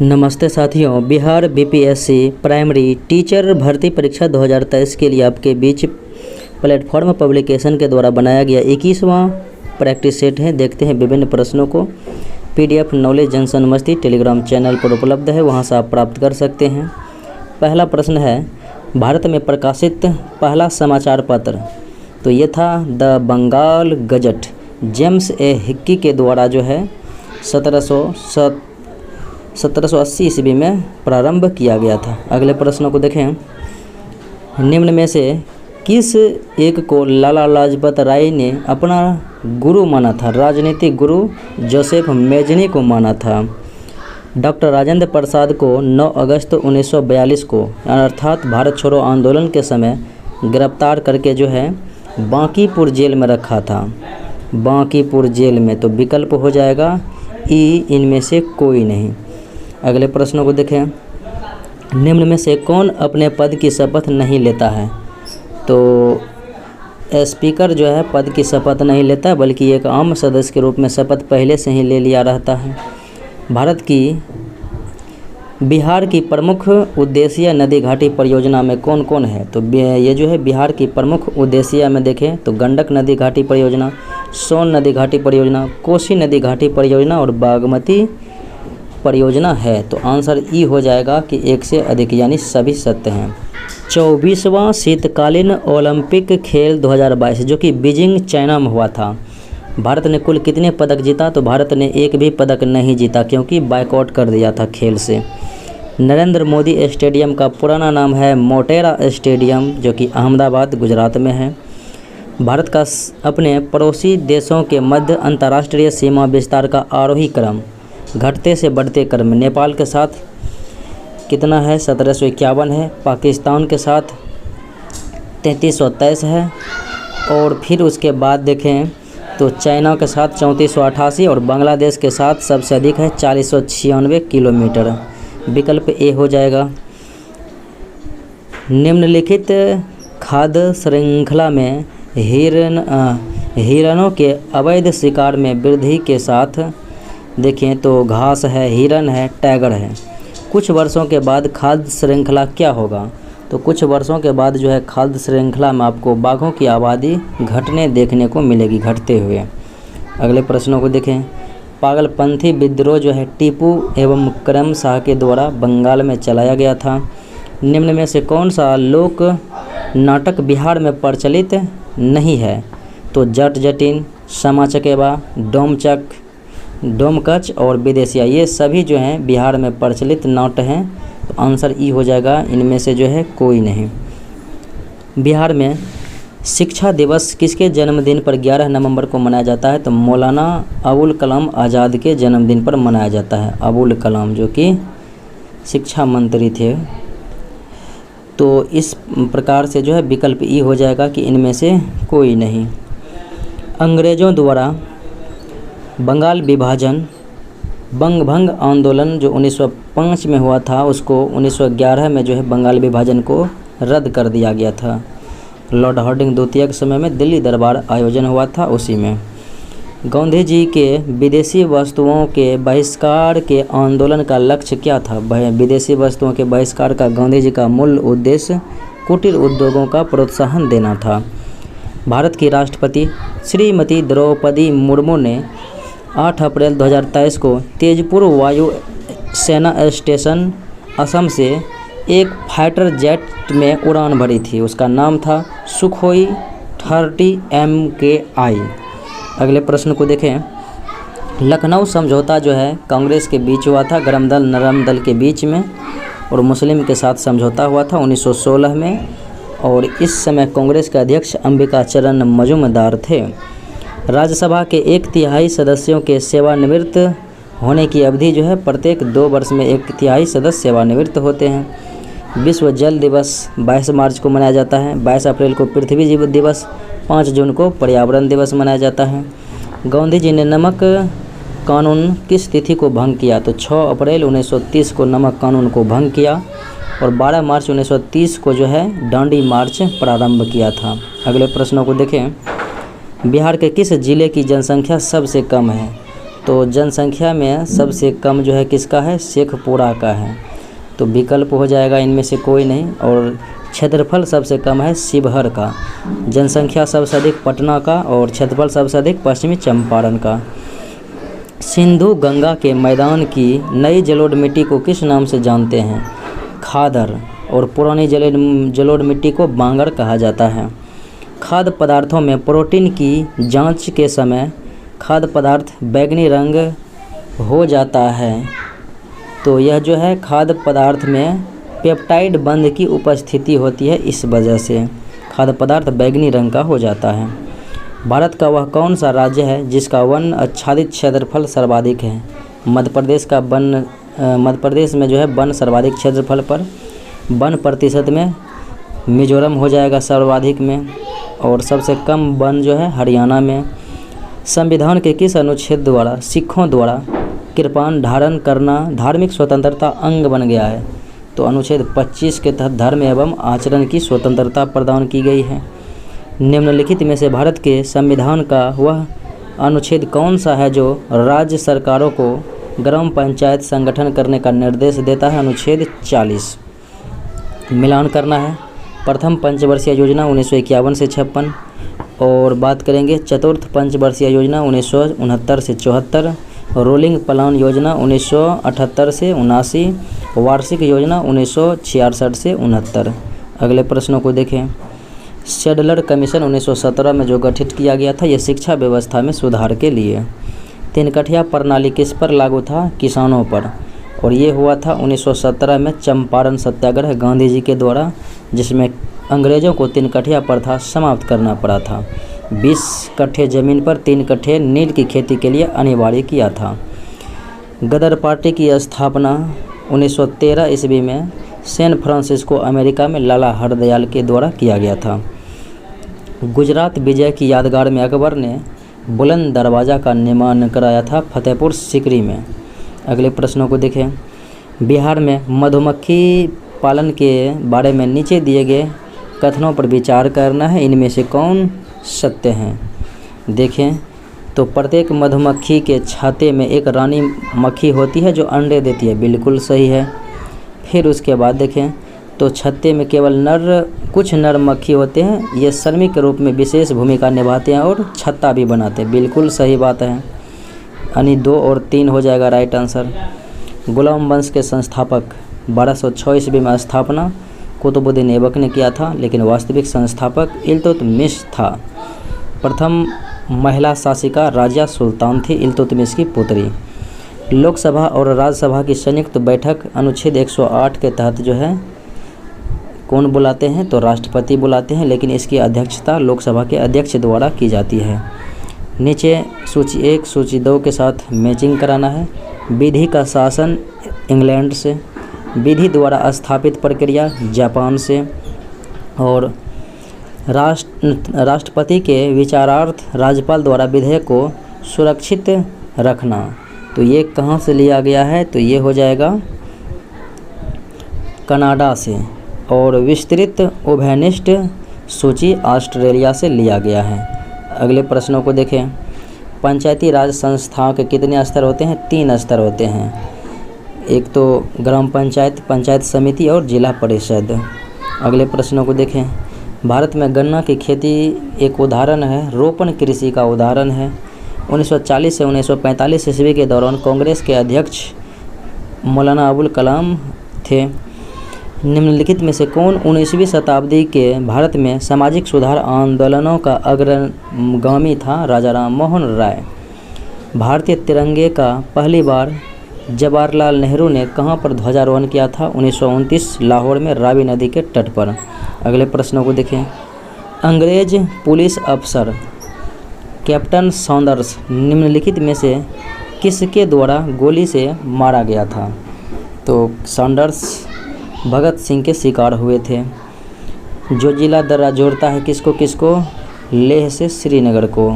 नमस्ते साथियों, Bihar BPSC primary teacher भर्ती परीक्षा 2023 के लिए आपके बीच प्लेटफॉर्म पब्लिकेशन के द्वारा बनाया गया 21वां प्रैक्टिस सेट है। देखते हैं विभिन्न प्रश्नों को। पीडीएफ नॉलेज जंक्शन मस्ती टेलीग्राम चैनल पर उपलब्ध है, वहां से आप प्राप्त कर सकते हैं। पहला प्रश्न है, भारत में प्रकाशित पहला समाचार पत्र, तो ये था the Bengal Gazette. James A Hicky के द्वारा जो है 1780 ईस्वी में प्रारंभ किया गया था। अगले प्रश्नों को देखें। निम्न में से किस एक को लाला लाजपत राय ने अपना गुरु माना था? राजनीतिक गुरु जोसेफ मेजनी को माना था। डॉक्टर राजेंद्र प्रसाद को 9 अगस्त 1942 को अर्थात भारत छोड़ो आंदोलन के समय गिरफ्तार करके जो है बांकीपुर जेल में रखा था। बांकीपुर जेल में, तो विकल्प हो जाएगा ई, इनमें से कोई नहीं। अगले प्रश्नों को देखें। निम्न में से कौन अपने पद की शपथ नहीं लेता है? तो स्पीकर जो है पद की शपथ नहीं लेता, बल्कि एक आम सदस्य के रूप में शपथ पहले से ही ले लिया रहता है। बिहार की प्रमुख उद्देश्य नदी घाटी परियोजना में कौन कौन है? तो ये जो है बिहार की प्रमुख उद्देश्य में देखें तो गंडक नदी घाटी परियोजना, सोन नदी घाटी परियोजना, कोसी नदी घाटी परियोजना और बागमती परियोजना है। तो आंसर ई हो जाएगा कि एक से अधिक, यानी सभी सत्य हैं। 24वां शीतकालीन ओलंपिक खेल 2022 जो कि बीजिंग चाइना में हुआ था, भारत ने कुल कितने पदक जीता? तो भारत ने एक भी पदक नहीं जीता, क्योंकि बायकॉट कर दिया था खेल से। नरेंद्र मोदी स्टेडियम का पुराना नाम है मोटेरा स्टेडियम, जो कि अहमदाबाद गुजरात में है। भारत का अपने पड़ोसी देशों के मध्य अंतर्राष्ट्रीय सीमा विस्तार का आरोही क्रम घटते से बढ़ते क्रम में नेपाल के साथ कितना है? 1751 है। पाकिस्तान के साथ 3323 है। और फिर उसके बाद देखें तो चाइना के साथ 3488 और बांग्लादेश के साथ सबसे अधिक है 4096 किलोमीटर। विकल्प ए हो जाएगा। निम्नलिखित खाद्य श्रृंखला में हिरणों के अवैध शिकार में वृद्धि के साथ देखें तो घास है, हिरन है, टाइगर है। कुछ वर्षों के बाद खाद्य श्रृंखला क्या होगा? तो कुछ वर्षों के बाद जो है खाद्य श्रृंखला में आपको बाघों की आबादी घटने देखने को मिलेगी, घटते हुए। अगले प्रश्नों को देखें। पागलपंथी विद्रोह जो है टीपू एवं करम शाह के द्वारा बंगाल में चलाया गया था। निम्न में से कौन सा लोक नाटक बिहार में प्रचलित नहीं है? तो जट जटिन, समा चकेबा, डोमकच और विदेशिया, ये सभी जो हैं बिहार में प्रचलित नाट्य हैं। तो आंसर ई हो जाएगा, इनमें से जो है कोई नहीं। बिहार में शिक्षा दिवस किसके जन्मदिन पर 11 नवंबर को मनाया जाता है? तो मौलाना अबुल कलाम आज़ाद के जन्मदिन पर मनाया जाता है। अबुल कलाम जो कि शिक्षा मंत्री थे। तो इस प्रकार से जो है विकल्प ई हो जाएगा कि इनमें से कोई नहीं। अंग्रेज़ों द्वारा बंगाल विभाजन बंगभंग आंदोलन जो 1905 में हुआ था, उसको 1911 में जो है बंगाल विभाजन को रद्द कर दिया गया था। लॉर्ड हार्डिंग द्वितीय के समय में दिल्ली दरबार आयोजन हुआ था, उसी में। गांधी जी के विदेशी वस्तुओं के बहिष्कार के आंदोलन का लक्ष्य क्या था? विदेशी वस्तुओं के बहिष्कार का गांधी जी का मूल उद्देश्य कुटीर उद्योगों का प्रोत्साहन देना था। भारत की राष्ट्रपति श्रीमती द्रौपदी मुर्मू ने 8 अप्रैल 2023 को तेजपुर वायु सेना स्टेशन असम से एक फाइटर जेट में उड़ान भरी थी। उसका नाम था सुखोई 30 MKI। अगले प्रश्न को देखें। लखनऊ समझौता जो है कांग्रेस के बीच हुआ था, गरम दल नरम दल के बीच में, और मुस्लिम के साथ समझौता हुआ था 1916 में। और इस समय कांग्रेस के अध्यक्ष अंबिका चरण मजूमदार थे। राज्यसभा के 1/3 सदस्यों के सेवानिवृत्त होने की अवधि जो है प्रत्येक 2 वर्ष में 1/3 सदस्य सेवानिवृत्त होते हैं। विश्व जल दिवस 22 मार्च को मनाया जाता है। 22 अप्रैल को पृथ्वी जीव दिवस, 5 जून को पर्यावरण दिवस मनाया जाता है। गांधी जी ने नमक कानून किस तिथि को भंग किया? तो 6 अप्रैल 1930 को नमक कानून को भंग किया, और 12 मार्च 1930 को जो है डांडी मार्च प्रारंभ किया था। अगले प्रश्नों को देखें। बिहार के किस जिले की जनसंख्या सबसे कम है? तो तो जनसंख्या में सबसे कम जो है किसका है, शेखपुरा का है। तो विकल्प हो जाएगा इनमें से कोई नहीं। और क्षेत्रफल सबसे कम है शिवहर का। जनसंख्या सबसे अधिक पटना का और क्षेत्रफल सबसे अधिक पश्चिमी चंपारण का। सिंधु गंगा के मैदान की नई जलोढ़ मिट्टी को किस नाम से जानते हैं? खादर। और पुरानी जलोढ़ मिट्टी को बांगर कहा जाता है। खाद्य पदार्थों में प्रोटीन की जांच के समय खाद्य पदार्थ बैंगनी रंग हो जाता है। तो यह जो है खाद्य पदार्थ में पेप्टाइड बंध की उपस्थिति होती है, इस वजह से खाद्य पदार्थ बैंगनी रंग का हो जाता है। भारत का वह कौन सा राज्य है जिसका वन आच्छादित क्षेत्रफल सर्वाधिक है? मध्य प्रदेश में जो है वन सर्वाधिक क्षेत्रफल पर, वन प्रतिशत में मिजोरम हो जाएगा सर्वाधिक में, और सबसे कम वन जो है हरियाणा में। संविधान के किस अनुच्छेद द्वारा सिखों द्वारा कृपान धारण करना धार्मिक स्वतंत्रता अंग बन गया है? तो अनुच्छेद 25 के तहत धर्म एवं आचरण की स्वतंत्रता प्रदान की गई है। निम्नलिखित में से भारत के संविधान का वह अनुच्छेद कौन सा है जो राज्य सरकारों को ग्राम पंचायत संगठन करने का निर्देश देता है? अनुच्छेद 40। मिलान करना है। प्रथम पंचवर्षीय योजना 1951 से 56, और बात करेंगे चतुर्थ पंचवर्षीय योजना 1969 से 74, रोलिंग प्लान योजना 1978 से 79, वार्षिक योजना 1966 से 69। अगले प्रश्नों को देखें। शेडलर कमीशन 1917 में जो गठित किया गया था, यह शिक्षा व्यवस्था में सुधार के लिए। तिनकठिया प्रणाली किस पर लागू था? किसानों पर। और ये हुआ था 1917 में चंपारण सत्याग्रह गांधी जी के द्वारा, जिसमें अंग्रेज़ों को तिनकठिया प्रथा समाप्त करना पड़ा था। 20 कट्ठे ज़मीन पर 3 कट्ठे नील की खेती के लिए अनिवार्य किया था। गदर पार्टी की स्थापना 1913 ईस्वी में सैन फ्रांसिस्को अमेरिका में लाला हरदयाल के द्वारा किया गया था। गुजरात विजय की यादगार में अकबर ने बुलंद दरवाज़ा का निर्माण कराया था फतेहपुर सीकरी में। अगले प्रश्नों को देखें। बिहार में मधुमक्खी पालन के बारे में नीचे दिए गए कथनों पर विचार करना है, इनमें से कौन सत्य हैं? देखें तो प्रत्येक मधुमक्खी के छाते में एक रानी मक्खी होती है जो अंडे देती है, बिल्कुल सही है। फिर उसके बाद देखें तो छत्ते में केवल कुछ नर मक्खी होते हैं, ये श्रमिक के रूप में विशेष भूमिका निभाते हैं और छत्ता भी बनाते हैं, बिल्कुल सही बात है। यानी 2 और 3 हो जाएगा राइट आंसर। गुलाम वंश के संस्थापक 1206 ईस्वी में स्थापना कुतुबुद्दीन ऐबक ने किया था, लेकिन वास्तविक संस्थापक इल्तुतमिश था। प्रथम महिला शासिका राजिया सुल्तान थी, इल्तुतमिश की पुत्री। लोकसभा और राज्यसभा की संयुक्त बैठक अनुच्छेद 108 के तहत जो है कौन बुलाते हैं? तो राष्ट्रपति बुलाते हैं, लेकिन इसकी अध्यक्षता लोकसभा के अध्यक्ष द्वारा की जाती है। नीचे सूची 1 सूची 2 के साथ मैचिंग कराना है। विधि का शासन इंग्लैंड से, विधि द्वारा स्थापित प्रक्रिया जापान से, और राष्ट्रपति के विचारार्थ राज्यपाल द्वारा विधेयक को सुरक्षित रखना। तो ये कहाँ से लिया गया है? तो ये हो जाएगा कनाडा से, और विस्तृत उभयनिष्ठ सूची ऑस्ट्रेलिया से लिया गया है। अगले प्रश्नों को देखें। पंचायती राज संस्थाओं के कितने स्तर होते हैं? 3 स्तर होते हैं। एक तो ग्राम पंचायत, पंचायत समिति और जिला परिषद। अगले प्रश्नों को देखें। भारत में गन्ना की खेती एक उदाहरण है, रोपण कृषि का उदाहरण है। 1940 से 1945 ईस्वी के दौरान कांग्रेस के अध्यक्ष मौलाना अबुल कलाम थे। निम्नलिखित में से कौन 19वीं शताब्दी के भारत में सामाजिक सुधार आंदोलनों का अग्रगामी था? राजा राम मोहन राय। भारतीय तिरंगे का पहली बार जवाहरलाल नेहरू ने कहां पर ध्वजारोहण किया था? 1929 लाहौर में रावी नदी के तट पर। अगले प्रश्नों को देखें। अंग्रेज पुलिस अफसर कैप्टन सॉन्डर्स निम्नलिखित में से किसके द्वारा गोली से मारा गया था? तो सॉन्डर्स भगत सिंह के शिकार हुए थे। जो जिला दर्रा जोड़ता है किसको किसको? लेह से श्रीनगर को।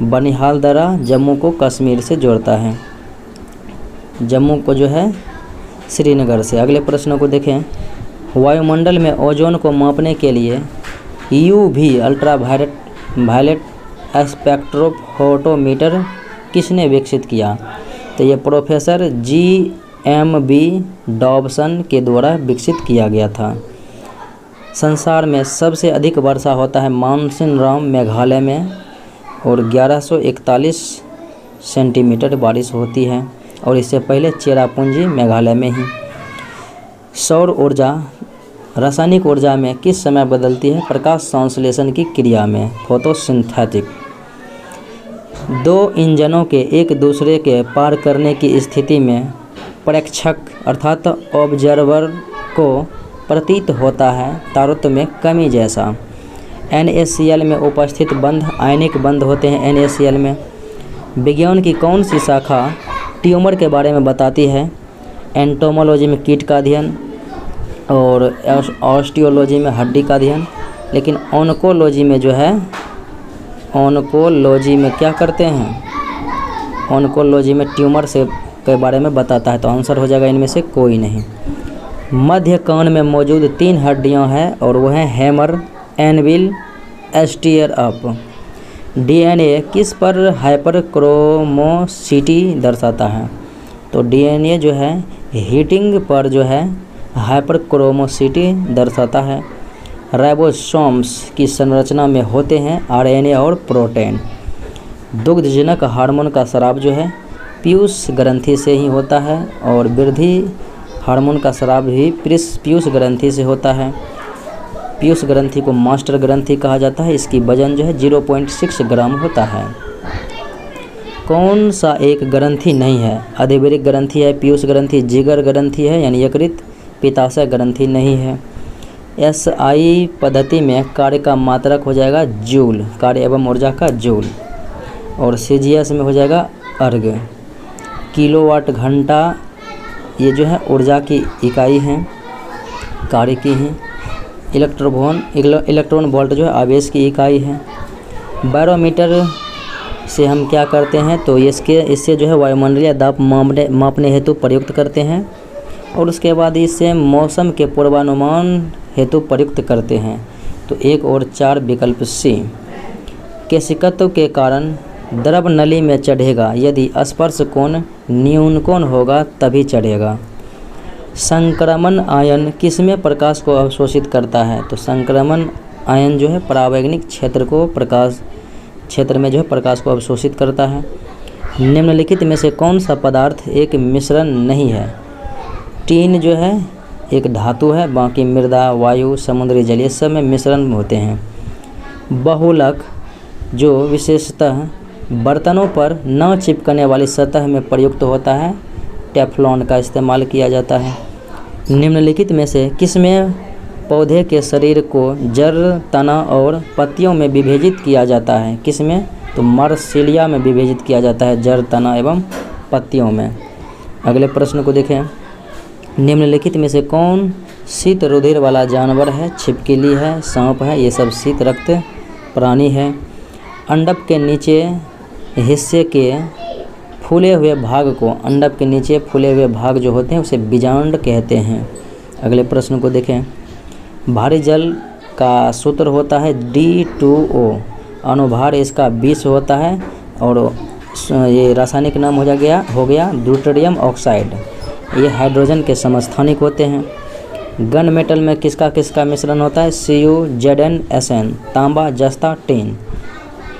बनिहाल दर्रा जम्मू को कश्मीर से जोड़ता है, जम्मू को जो है श्रीनगर से। अगले प्रश्नों को देखें। वायुमंडल में ओजोन को मापने के लिए UV अल्ट्रा वायलेट स्पेक्ट्रोफोटोमीटर किसने विकसित किया? तो ये प्रोफेसर GMB डॉबसन के द्वारा विकसित किया गया था। संसार में सबसे अधिक वर्षा होता है मानसिनराम मेघालय में और 1141 सेंटीमीटर बारिश होती है, और इससे पहले चेरापूंजी मेघालय में ही। सौर ऊर्जा रासायनिक ऊर्जा में किस समय बदलती है? प्रकाश संश्लेषण की क्रिया में, फोटोसिंथेटिक। दो इंजनों के एक दूसरे के पार करने की स्थिति में प्रेक्षक अर्थात ऑब्जर्वर को प्रतीत होता है तारतम्य में कमी जैसा। NaCl में उपस्थित बंध आयनिक बंध होते हैं NaCl में। विज्ञान की कौन सी शाखा ट्यूमर के बारे में बताती है? एंटोमोलॉजी में कीट का अध्ययन और ऑस्टियोलॉजी में हड्डी का अध्ययन। लेकिन ऑन्कोलॉजी में जो है, ऑन्कोलॉजी में क्या करते हैं? ऑन्कोलॉजी में ट्यूमर से के बारे में बताता है। तो आंसर हो जाएगा इनमें से कोई नहीं। मध्य कान में मौजूद 3 हड्डियां हैं और वह हैं hammer, anvil, stirrup. DNA किस पर हाइपरक्रोमोसिटी दर्शाता है? तो DNA जो है हीटिंग पर जो है हाइपरक्रोमोसिटी दर्शाता है। राइबोसोम्स की संरचना में होते हैं RNA और प्रोटीन। दुग्धजनक हार्मोन का स्राव जो है पीयूष ग्रंथि से ही होता है, और वृद्धि हार्मोन का स्राव भी पीयूष ग्रंथि से होता है। पीयूष ग्रंथि को मास्टर ग्रंथि कहा जाता है। इसकी वजन जो है 0.6 ग्राम होता है। कौन सा एक ग्रंथि नहीं है? अधिवृक्क ग्रंथि है, पीयूष ग्रंथि, जिगर ग्रंथि है यानी यकृत, पित्ताशय ग्रंथि नहीं है। SI पद्धति में कार्य का मात्रक हो जाएगा जूल, कार्य एवं ऊर्जा का जूल, और CGS में हो जाएगा अर्ग। किलोवाट घंटा ये जो है ऊर्जा की इकाई हैं, कार्य की हैं। इलेक्ट्रॉन वोल्ट जो है आवेश की इकाई है। बैरोमीटर से हम क्या करते हैं? तो इससे जो है वायुमंडलीय दाब मापने हेतु प्रयुक्त करते हैं, और उसके बाद इससे मौसम के पूर्वानुमान हेतु प्रयुक्त करते हैं। तो 1 और 4 विकल्प C। केशिकत्व के कारण द्रव नली में चढ़ेगा यदि स्पर्श कोण न्यून कोण होगा तभी चढ़ेगा। संक्रमण आयन किसमें प्रकाश को अवशोषित करता है? तो संक्रमण आयन जो है परावैंगनिक क्षेत्र में जो है प्रकाश को अवशोषित करता है। निम्नलिखित में से कौन सा पदार्थ एक मिश्रण नहीं है? टीन जो है एक धातु है, बाकी मृदा, वायु, समुद्री जल ये सब में मिश्रण होते हैं। बहुलक जो विशेषतः बर्तनों पर न चिपकने वाली सतह में प्रयुक्त होता है, टेफ्लॉन का इस्तेमाल किया जाता है। निम्नलिखित में से किसमें पौधे के शरीर को जड़, तना और पत्तियों में विभाजित किया जाता है? किसमें? तो मर्सिलिया में विभाजित किया जाता है, जड़, तना एवं पत्तियों में। अगले प्रश्न को देखें। निम्नलिखित में से कौन शीत रुधिर वाला जानवर है? छिपकली है, सांप है, ये सब शीत रक्त प्राणी है। अंडक के नीचे हिस्से के फूले हुए भाग को, अंडक के नीचे फूले हुए भाग जो होते हैं उसे बीजांड कहते हैं। अगले प्रश्न को देखें। भारी जल का सूत्र होता है D2O, अनुभार इसका 20 होता है, और ये रासायनिक नाम हो गया ड्यूटेरियम ऑक्साइड। ये हाइड्रोजन के समस्थानिक होते हैं। गन मेटल में किसका मिश्रण होता है? CuZnSn, तांबा, जस्ता, टिन,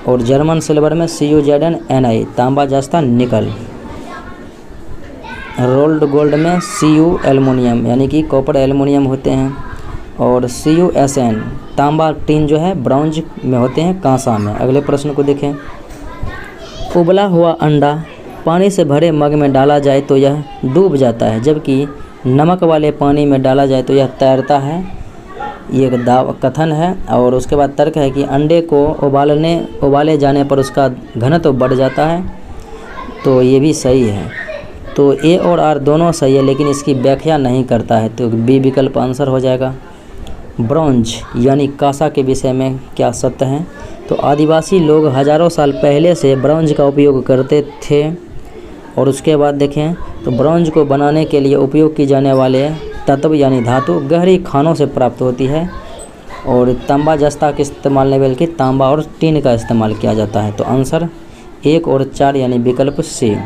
और जर्मन सिल्वर में CuZnNi, तांबा, जस्ता, निकल। रोल्ड गोल्ड में Cu एल्युमिनियम यानी कि कॉपर एल्युमिनियम होते हैं, और CuSn तांबा, टिन जो है ब्रॉन्ज में होते हैं, कांसा में। अगले प्रश्न को देखें। उबला हुआ अंडा पानी से भरे मग में डाला जाए तो यह डूब जाता है, जबकि नमक वाले पानी में डाला जाए तो यह तैरता है। ये एक कथन है। और उसके बाद तर्क है कि अंडे को उबाले जाने पर उसका घनत्व बढ़ जाता है, तो ये भी सही है। तो A और R दोनों सही है, लेकिन इसकी व्याख्या नहीं करता है, तो B विकल्प आंसर हो जाएगा। ब्रॉन्ज यानी कांसा के विषय में क्या सत्य है? तो आदिवासी लोग हजारों साल पहले से ब्रॉन्ज का उपयोग करते थे। और उसके बाद देखें तो ब्रॉन्ज को बनाने के लिए उपयोग की जाने वाले तत्व यानी धातु गहरी खानों से प्राप्त होती है, और तांबा, जस्ता के इस्तेमाल नहीं बल्कि तांबा और टीन का इस्तेमाल किया जाता है। तो आंसर 1 और 4 यानी विकल्प सी।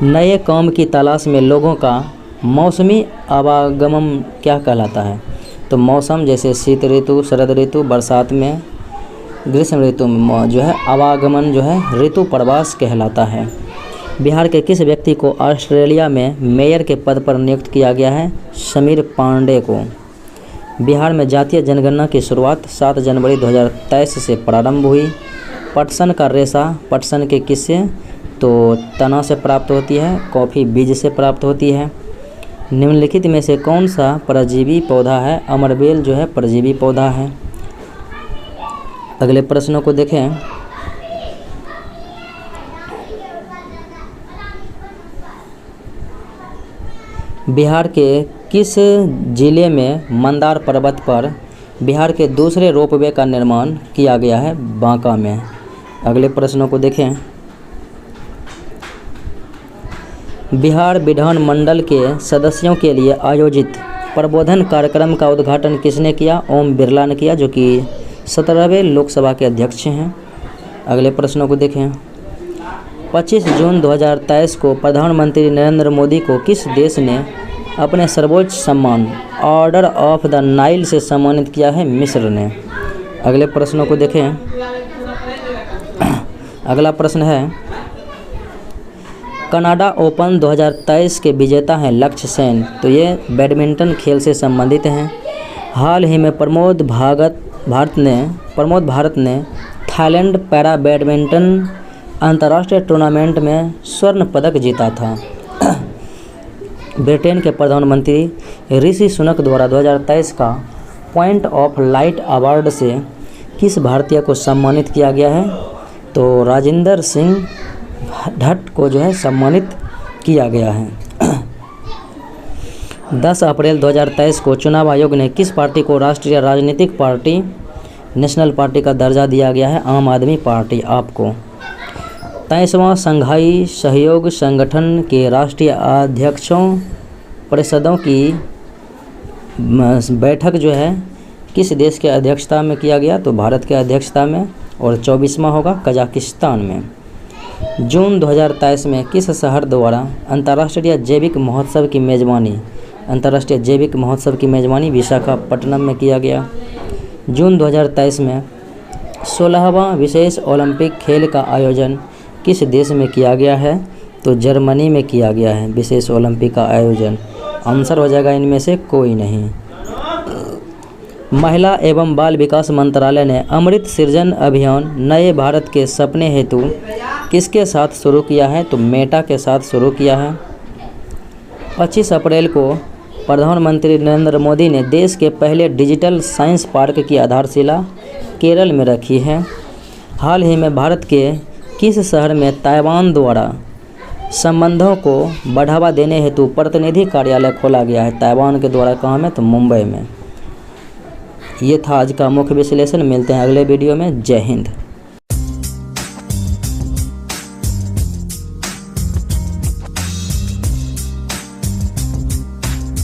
नए काम की तलाश में लोगों का मौसमी आवागमन क्या कहलाता है? तो मौसम जैसे शीत ऋतु, शरद ऋतु, बरसात में, ग्रीष्म ऋतु में जो है आवागमन जो है ऋतु प्रवास कहलाता है। बिहार के किस व्यक्ति को ऑस्ट्रेलिया में मेयर के पद पर नियुक्त किया गया है? समीर पांडे को। बिहार में जातीय जनगणना की शुरुआत 7 जनवरी 2023 से प्रारंभ हुई। पटसन का रेशा पटसन के किससे? तो तना से प्राप्त होती है, कॉफ़ी बीज से प्राप्त होती है। निम्नलिखित में से कौन सा परजीवी पौधा है? अमरबेल जो है परजीवी पौधा है। अगले प्रश्नों को देखें। बिहार के किस जिले में मंदार पर्वत पर बिहार के दूसरे रोपवे का निर्माण किया गया है? बांका में। अगले प्रश्नों को देखें। बिहार विधान मंडल के सदस्यों के लिए आयोजित प्रबोधन कार्यक्रम का उद्घाटन किसने किया? ओम बिरला ने किया, जो कि 17वें लोकसभा के अध्यक्ष हैं। अगले प्रश्नों को देखें। 25 जून 2023 को प्रधानमंत्री नरेंद्र मोदी को किस देश ने अपने सर्वोच्च सम्मान ऑर्डर ऑफ द नाइल से सम्मानित किया है? मिस्र ने। अगले प्रश्नों को देखें। अगला प्रश्न है, कनाडा ओपन 2023 के विजेता हैं लक्ष्य सेन, तो ये बैडमिंटन खेल से संबंधित हैं। हाल ही में प्रमोद भारत ने थाईलैंड पैरा बैडमिंटन अंतर्राष्ट्रीय टूर्नामेंट में स्वर्ण पदक जीता था। ब्रिटेन के प्रधानमंत्री ऋषि सुनक द्वारा 2023 का पॉइंट ऑफ लाइट अवार्ड से किस भारतीय को सम्मानित किया गया है? तो राजिंदर सिंह ढट्ट को जो है सम्मानित किया गया है। 10 अप्रैल 2023 को चुनाव आयोग ने किस पार्टी को राष्ट्रीय राजनीतिक पार्टी नेशनल पार्टी का दर्जा दिया गया है? आम आदमी पार्टी आपको। 23वां संघाई सहयोग संगठन के राष्ट्रीय अध्यक्षों परिषदों की बैठक जो है किस देश के अध्यक्षता में किया गया? तो भारत के अध्यक्षता में, और 24वां होगा कजाकिस्तान में। जून 2023 में किस शहर द्वारा अंतर्राष्ट्रीय जैविक महोत्सव की मेज़बानी विशाखापट्टनम में किया गया। जून 2023 में 16वां विशेष ओलंपिक खेल का आयोजन किस देश में किया गया है? तो जर्मनी में किया गया है विशेष ओलंपिक का आयोजन। आंसर हो जाएगा इनमें से कोई नहीं। महिला एवं बाल विकास मंत्रालय ने अमृत सृजन अभियान नए भारत के सपने हेतु किसके साथ शुरू किया है? तो मेटा के साथ शुरू किया है। 25 अप्रैल को प्रधानमंत्री नरेंद्र मोदी ने देश के पहले डिजिटल साइंस पार्क की आधारशिला केरल में रखी है। हाल ही में भारत के किस शहर में ताइवान द्वारा संबंधों को बढ़ावा देने हेतु प्रतिनिधि कार्यालय खोला गया है? ताइवान के द्वारा कहाँ में? तो मुंबई में। ये था आज का मुख्य विश्लेषण। मिलते हैं अगले वीडियो में। जय हिंद।